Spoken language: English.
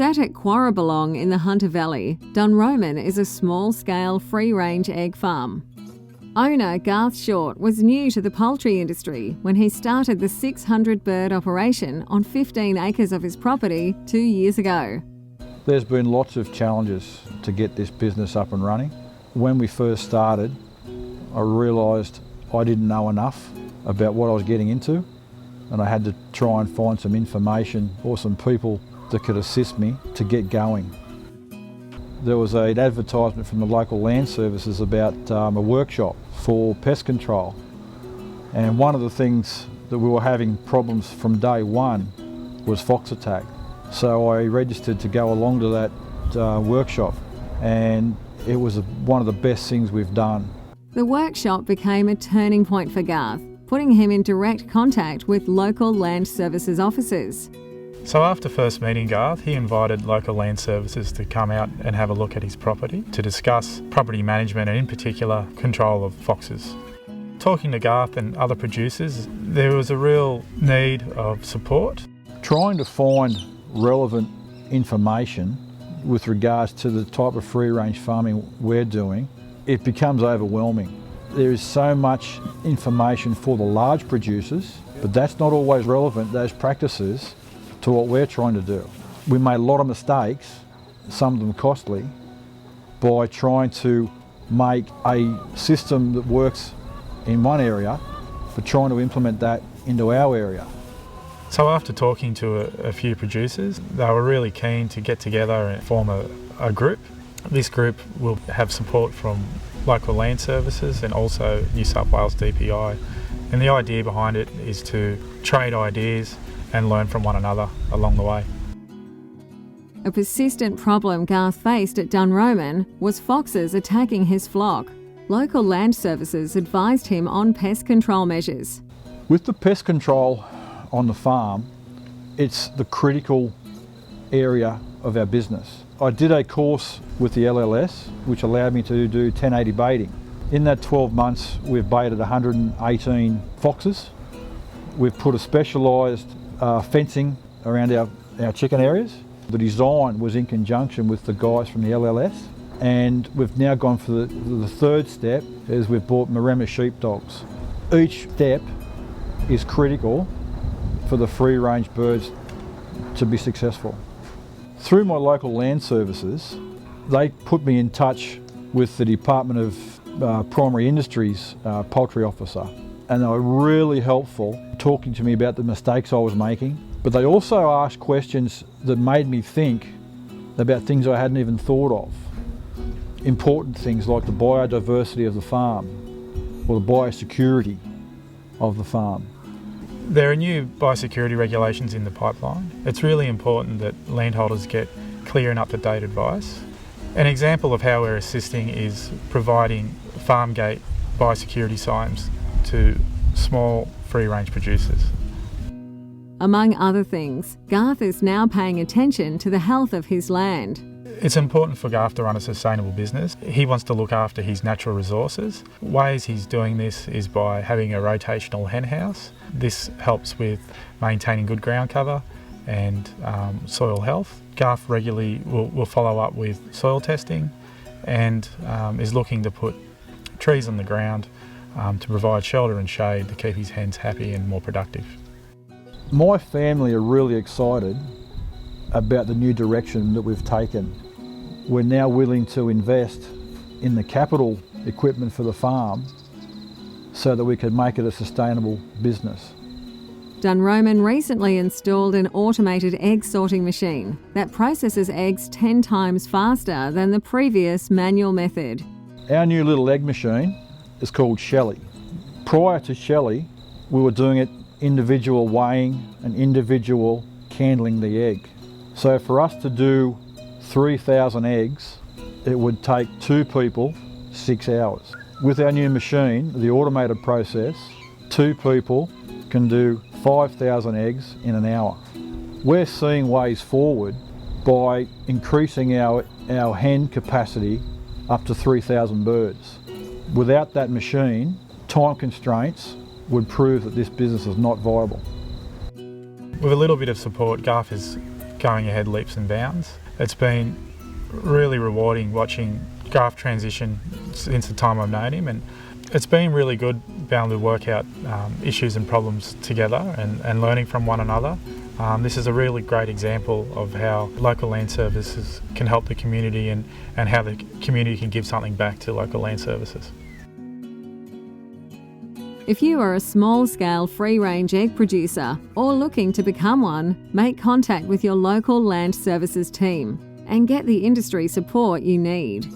Sat at Quarraballong in the Hunter Valley, Dunroman is a small-scale free-range egg farm. Owner Garth Short was new to the poultry industry when he started the 600-bird operation on 15 acres of his property 2 years ago. There's been lots of challenges to get this business up and running. When we first started, I realised I didn't know enough about what I was getting into, and I had to try and find some information or some people that could assist me to get going. There was an advertisement from the local land services about a workshop for pest control, and one of the things that we were having problems from day one was fox attack. So I registered to go along to that workshop, and it was one of the best things we've done. The workshop became a turning point for Garth, putting him in direct contact with local land services officers. So after first meeting Garth, he invited local land services to come out and have a look at his property to discuss property management and in particular control of foxes. Talking to Garth and other producers, there was a real need of support. Trying to find relevant information with regards to the type of free-range farming we're doing, it becomes overwhelming. There is so much information for the large producers, but that's not always relevant, those practices, to what we're trying to do. We made a lot of mistakes, some of them costly, by trying to make a system that works in one area, but trying to implement that into our area. So after talking to a few producers, they were really keen to get together and form a group. This group will have support from local land services and also New South Wales DPI. And the idea behind it is to trade ideas and learn from one another along the way. A persistent problem Garth faced at Dunroman was foxes attacking his flock. Local land services advised him on pest control measures. With the pest control on the farm, it's the critical area of our business. I did a course with the LLS, which allowed me to do 1080 baiting. In that 12 months, we've baited 118 foxes. We've put a specialised fencing around our chicken areas. The design was in conjunction with the guys from the LLS, and we've now gone for the third step, is we've bought Maremma sheepdogs. Each step is critical for the free-range birds to be successful. Through my local land services, they put me in touch with the Department of Primary Industries poultry officer, and they were really helpful talking to me about the mistakes I was making, but they also asked questions that made me think about things I hadn't even thought of. Important things like the biodiversity of the farm or the biosecurity of the farm. There are new biosecurity regulations in the pipeline. It's really important that landholders get clear and up-to-date advice. An example of how we're assisting is providing farm gate biosecurity signs to small free-range producers. Among other things, Garth is now paying attention to the health of his land. It's important for Garth to run a sustainable business. He wants to look after his natural resources. Ways he's doing this is by having a rotational hen house. This helps with maintaining good ground cover and soil health. Garth regularly will follow up with soil testing and is looking to put trees on the ground to provide shelter and shade to keep his hens happy and more productive. My family are really excited about the new direction that we've taken. We're now willing to invest in the capital equipment for the farm so that we can make it a sustainable business. Dunroman recently installed an automated egg sorting machine that processes eggs 10 times faster than the previous manual method. Our new little egg machine is called Shelley. Prior to Shelley, we were doing it individual weighing and individual candling the egg. So for us to do 3,000 eggs, it would take 2 people 6 hours. With our new machine, the automated process, 2 people can do 5,000 eggs in an hour. We're seeing ways forward by increasing our hen capacity up to 3,000 birds. Without that machine, time constraints would prove that this business is not viable. With a little bit of support, Garth has going ahead leaps and bounds. It's been really rewarding watching Garth transition since the time I've known him, and it's been really good being able to work out issues and problems together and learning from one another. This is a really great example of how local land services can help the community and how the community can give something back to local land services. If you are a small-scale free-range egg producer or looking to become one, make contact with your local land services team and get the industry support you need.